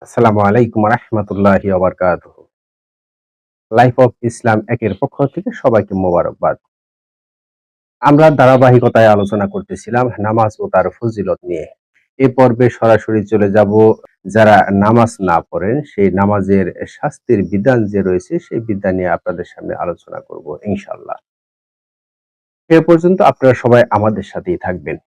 আসসালামু আলাইকুম রাহমাতুল্লাহি ওয়া বারাকাতুহু। লাইফ অফ ইসলাম একের পক্ষ থেকে সবাইকে মোবারকবাদ। আমরা ধারাবাহিকতায় আলোচনা করতেছিলাম নামাজ ও তার ফজিলত নিয়ে। এ পর্বে সরাসরি চলে যাব যারা নামাজ না পড়েন সেই নামাজের শাস্তির বিধান যে রয়েছে সেই বিধান নিয়ে আপনাদের সামনে আলোচনা করব ইনশাআল্লাহ। এ পর্যন্ত আপনারা সবাই আমাদের সাথেই থাকবেন।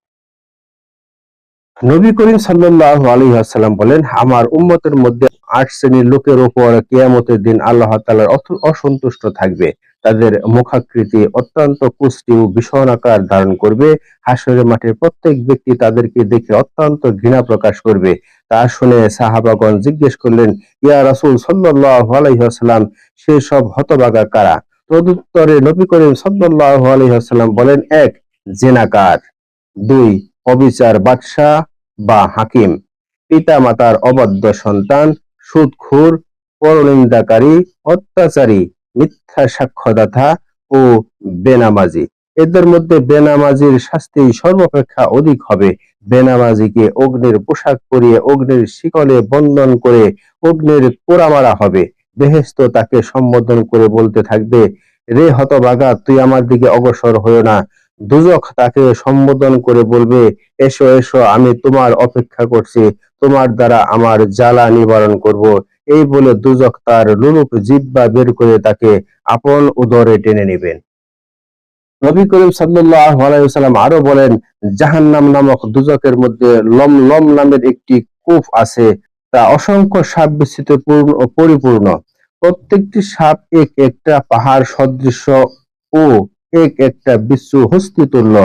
নবী করিম সাল্লাল্লাহু আলাইহি ওয়াসাল্লাম বলেন, আমার উম্মতের মধ্যে ৮ শ্রেণীর লোকের উপর কিয়ামতের দিন আল্লাহ তাআলার অসন্তুষ্ট থাকবে। তাদের মুখাকৃতি অত্যন্ত কুৎসিত ও ভীষণ আকার ধারণ করবে। হাসরের মাঠে প্রত্যেক ব্যক্তি তাদেরকে দেখে অত্যন্ত ঘৃণা প্রকাশ করবে। তা শুনে সাহাবাগণ জিজ্ঞেস করলেন, ইয়া রাসূল সাল্লাল্লাহু আলাইহি ওয়াসাল্লাম, সেসব হতভাগা কারা? তদুত্তরে নবী করিম সাল্লাল্লাহু আলাইহি ওয়াসাল্লাম বলেন, ১. জিনাকার, ২. অবিচার বাদশা বা হাকিম, পিতা-মাতার অবাধ্য সন্তান, সুদখোর, পরনিন্দাকারী, অত্যাচারী, মিথ্যা সাক্ষ্যদাতা ও বেনামাজি। এদের মধ্যে বেনামাজির শাস্তি সর্বাপেক্ষা অধিক হবে। বেনামাজিকে অগ্নির পোশাক পরিয়ে অগ্নির শিকলে বন্ধন করে অগ্নির পোড়া মারা হবে। বেহেশত তাকে সম্বোধন করে বলতে থাকবে, রে হতভাগা, তুই আমার দিকে অগ্রসর হইও না। দোজখ তাকে সম্বোধন করে বলবে, এসো এসো, আমি তোমার অপেক্ষা করছি, তোমার দ্বারা আমার জ্বালা নিবারণ করব। এই বলে দোজখ তার লোলুপ জিহ্বা বের করে তাকে আপন উদরে টেনে নেবেন। নবী করিম সাল্লাল্লাহু আলাইহি ওয়াসাল্লাম আরো বলেন, জাহান্নাম নামক দোজখের মধ্যে লম নামের একটি কূপ আছে, তা অসংখ্য সাপ বিচ্ছিত পরিপূর্ণ। প্রত্যেকটি সাপ এক একটা পাহাড় সদৃশ ও এক একটা বিচ্ছু হস্তি তুল্য।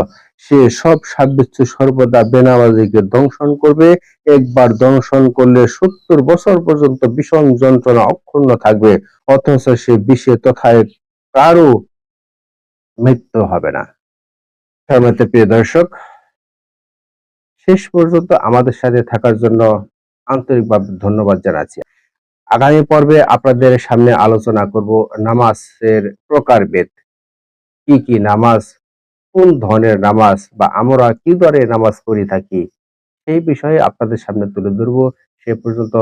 সে সব সাপ বিচ্ছু সর্বদা বেনামাজিকে দংশন করবে। একবার দংশন করলে ৭০ বছর পর্যন্ত ভীষণ যন্ত্রণা অক্ষুণ্ণ থাকবে, অথচ সে বিষে তথায় কারো মৃত্যু হবে না। সম্মানিত প্রিয় দর্শক, শেষ পর্যন্ত আমাদের সাথে থাকার জন্য আন্তরিকভাবে ধন্যবাদ জানাচ্ছি। আগামী পর্বে আপনাদের সামনে আলোচনা করব নামাজের প্রকারভেদ, কি কি নামাজ, কোন ধরনের নামাজ বা আমরা কি ধরনের নামাজ পড়ে থাকি সেই বিষয়ে আপনাদের সামনে তুলে ধরবো। সে পর্যন্ত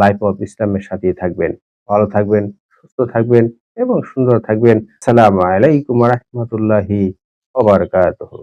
লাইফ অফ ইসলামের সাথেই থাকবেন। ভালো থাকবেন, সুস্থ থাকবেন এবং সুন্দর থাকবেন। আসসালামু আলাইকুম ওয়া রাহমাতুল্লাহি ওয়া বারাকাতুহু।